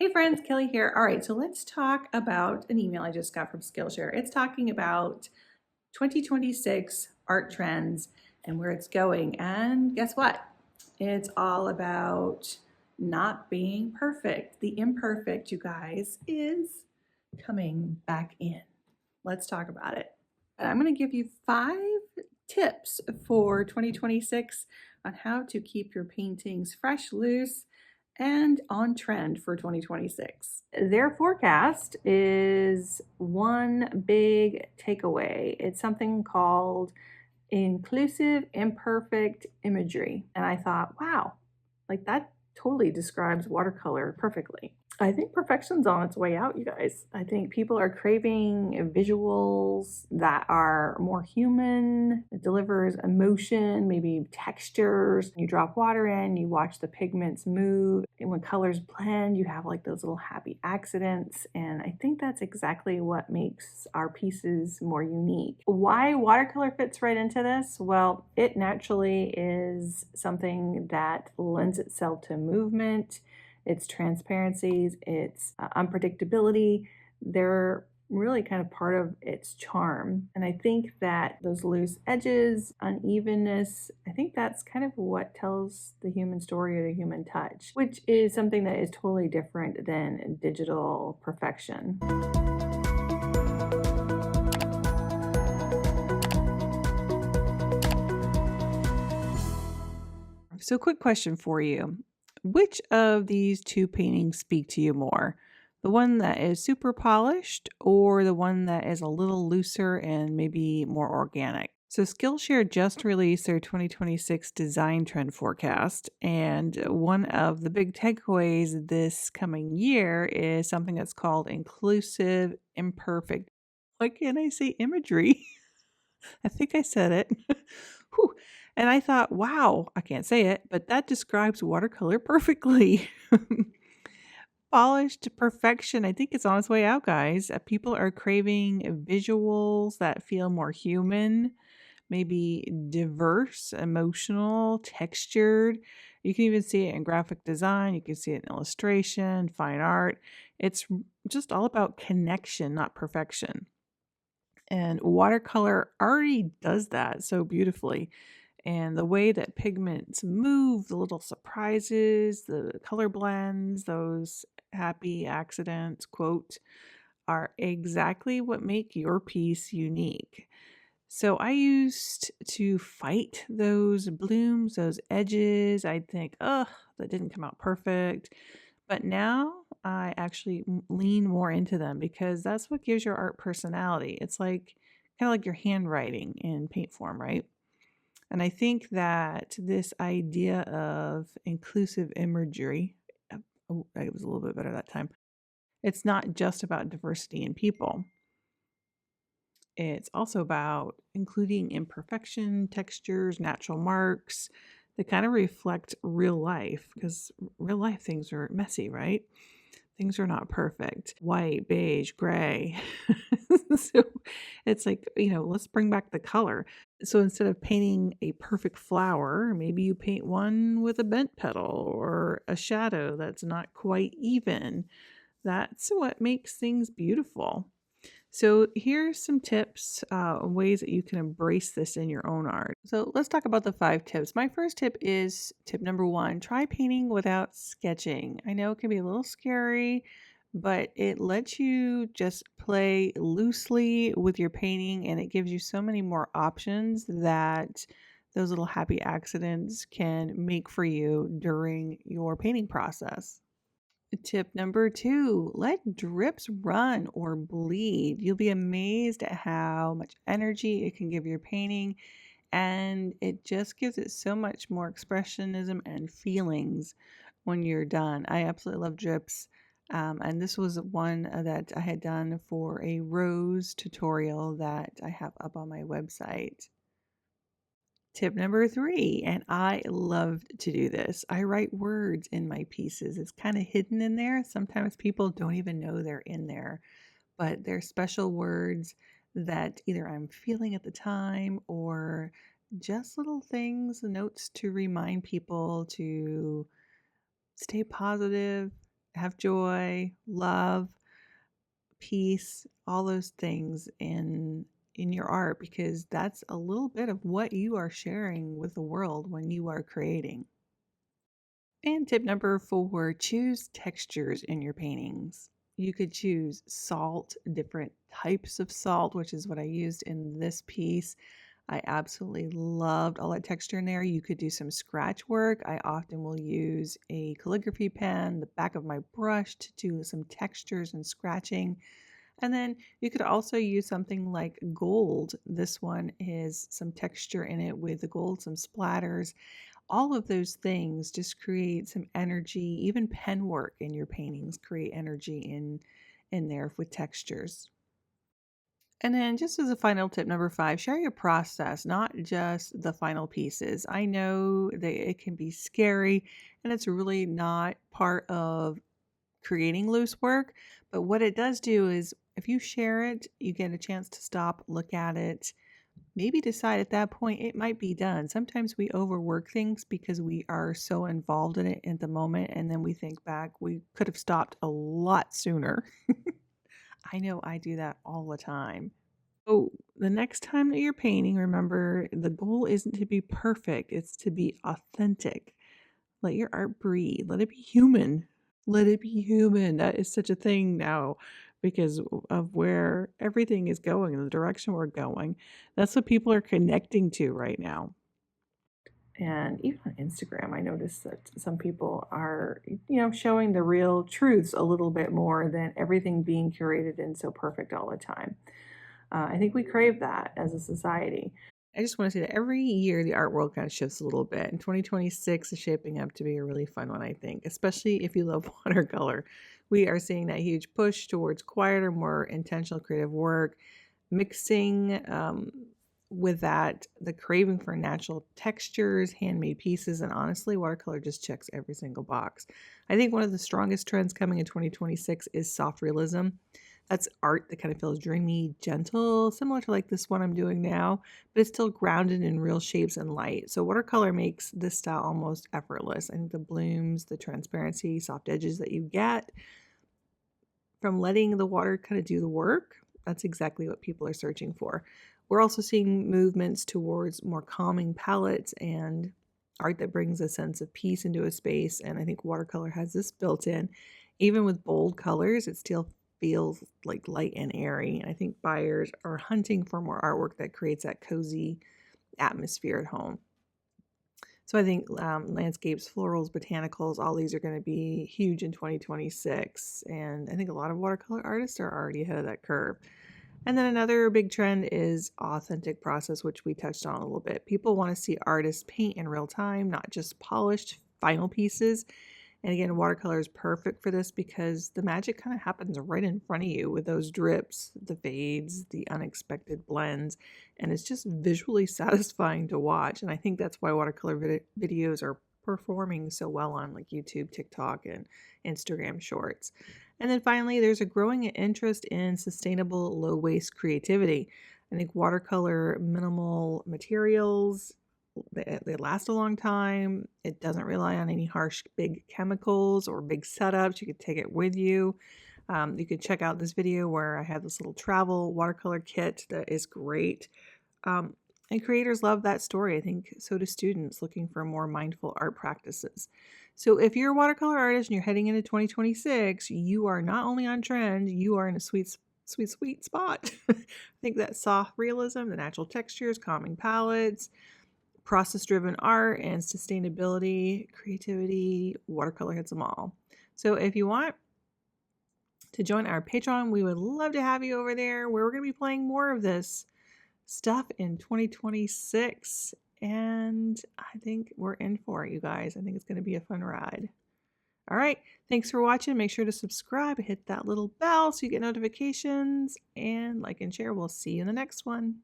Hey friends, Kelly here. All right, so let's talk about an email I just got from Skillshare. It's talking about 2026 art trends and where it's going. And guess what? It's all about not being perfect. The imperfect, you guys, is coming back in. Let's talk about it. I'm going to give you 5 tips for 2026 on how to keep your paintings fresh, loose, and on trend for 2026. Their forecast is one big takeaway. It's something called inclusive imperfect imagery. And I thought, wow, like that totally describes watercolor perfectly. I think perfection's on its way out, you guys. I think people are craving visuals that are more human, it delivers emotion, maybe textures. You drop water in, you watch the pigments move, and when colors blend, you have like those little happy accidents. And I think that's exactly what makes our pieces more unique. Why watercolor fits right into this? Well, it naturally is something that lends itself to movement, its transparencies, its unpredictability. They're really kind of part of its charm. And I think that those loose edges, unevenness, I think that's kind of what tells the human story or the human touch, which is something that is totally different than digital perfection. So, quick question for you. Which of these two paintings speak to you more? The one that is super polished or the one that is a little looser and maybe more organic? So, Skillshare just released their 2026 design trend forecast. And one of the big takeaways this coming year is something that's called inclusive, imperfect. Why can't I say imagery? I think I said it. Whew. And I thought, wow, I can't say it, but that describes watercolor perfectly. Polished to perfection. I think it's on its way out, guys. People are craving visuals that feel more human, maybe diverse, emotional, textured. You can even see it in graphic design, you can see it in illustration, fine art. It's just all about connection, not perfection. And watercolor already does that so beautifully. And the way that pigments move, the little surprises, the color blends, those happy accidents, quote, are exactly what make your piece unique. So I used to fight those blooms, those edges. I'd think, oh, that didn't come out perfect. But now I actually lean more into them because that's what gives your art personality. It's like kind of like your handwriting in paint form, right? And I think that this idea of inclusive imagery, oh, I was a little bit better that time. It's not just about diversity in people. It's also about including imperfection, textures, natural marks that kind of reflect real life because real life things are messy, right? Things are not perfect. White, beige, gray. So it's like, let's bring back the color. So instead of painting a perfect flower, maybe you paint one with a bent petal or a shadow that's not quite even. That's what makes things beautiful. So here's some tips, ways that you can embrace this in your own art. So let's talk about the 5 tips. My first tip is tip number 1, try painting without sketching. I know it can be a little scary, but it lets you just play loosely with your painting and it gives you so many more options that those little happy accidents can make for you during your painting process. Tip number 2, let drips run or bleed. You'll be amazed at how much energy it can give your painting, and it just gives it so much more expressionism and feelings when you're done. I absolutely love drips. And this was one that I had done for a rose tutorial that I have up on my website. Tip number 3, and I loved to do this. I write words in my pieces. It's kind of hidden in there. Sometimes people don't even know they're in there, but they're special words that either I'm feeling at the time or just little things, notes to remind people to stay positive, have joy, love, peace, all those things in your art, because that's a little bit of what you are sharing with the world when you are creating. And tip number 4, choose textures in your paintings. You could choose salt, different types of salt, which is what I used in this piece. I absolutely loved all that texture in there. You could do some scratch work. I often will use a calligraphy pen, the back of my brush, to do some textures and scratching. And then you could also use something like gold. This one is some texture in it with the gold, some splatters. All of those things just create some energy. Even pen work in your paintings create energy in there with textures. And then, just as a final tip, number 5, share your process, not just the final pieces. I know that it can be scary and it's really not part of creating loose work, but what it does do is if you share it, you get a chance to stop, look at it, maybe decide at that point it might be done. Sometimes we overwork things because we are so involved in it at the moment, and then we think back, we could have stopped a lot sooner. I know I do that all the time. So the next time that you're painting, remember the goal isn't to be perfect, it's to be authentic. Let your art breathe, let it be human. Let it be human. That is such a thing now because of where everything is going and the direction we're going. That's what people are connecting to right now. And even on Instagram, I noticed that some people are, showing the real truths a little bit more than everything being curated and so perfect all the time. I think we crave that as a society. I just want to say that every year the art world kind of shifts a little bit, and 2026 is shaping up to be a really fun one, I think, especially if you love watercolor. We are seeing that huge push towards quieter, more intentional creative work, mixing with that the craving for natural textures, handmade pieces, and honestly, watercolor just checks every single box. I think one of the strongest trends coming in 2026 is soft realism. That's art that kind of feels dreamy, gentle, similar to like this one I'm doing now, but it's still grounded in real shapes and light. So watercolor makes this style almost effortless. I think the blooms, the transparency, soft edges that you get from letting the water kind of do the work, that's exactly what people are searching for. We're also seeing movements towards more calming palettes and art that brings a sense of peace into a space. And I think watercolor has this built in. Even with bold colors, it still feels like light and airy. And I think buyers are hunting for more artwork that creates that cozy atmosphere at home. So I think landscapes, florals, botanicals, all these are going to be huge in 2026. And I think a lot of watercolor artists are already ahead of that curve. And then another big trend is authentic process, which we touched on a little bit. People want to see artists paint in real time, not just polished final pieces. And again, watercolor is perfect for this because the magic kind of happens right in front of you with those drips, the fades, the unexpected blends, and it's just visually satisfying to watch. And I think that's why watercolor videos are performing so well on like YouTube, TikTok, and Instagram Shorts. And then finally, there's a growing interest in sustainable low waste creativity. I think watercolor minimal materials, they last a long time. It doesn't rely on any harsh big chemicals or big setups. You could take it with you. You could check out this video where I have this little travel watercolor kit that is great. And creators love that story. I think so do students looking for more mindful art practices. So if you're a watercolor artist and you're heading into 2026, you are not only on trend, you are in a sweet spot. I think that soft realism, the natural textures, calming palettes, process-driven art, and sustainability, creativity, watercolor hits them all. So if you want to join our Patreon, we would love to have you over there where we're going to be playing more of this stuff in 2026. And I think we're in for it, you guys. I think it's going to be a fun ride. All right. Thanks for watching. Make sure to subscribe, hit that little bell so you get notifications, and like and share. We'll see you in the next one.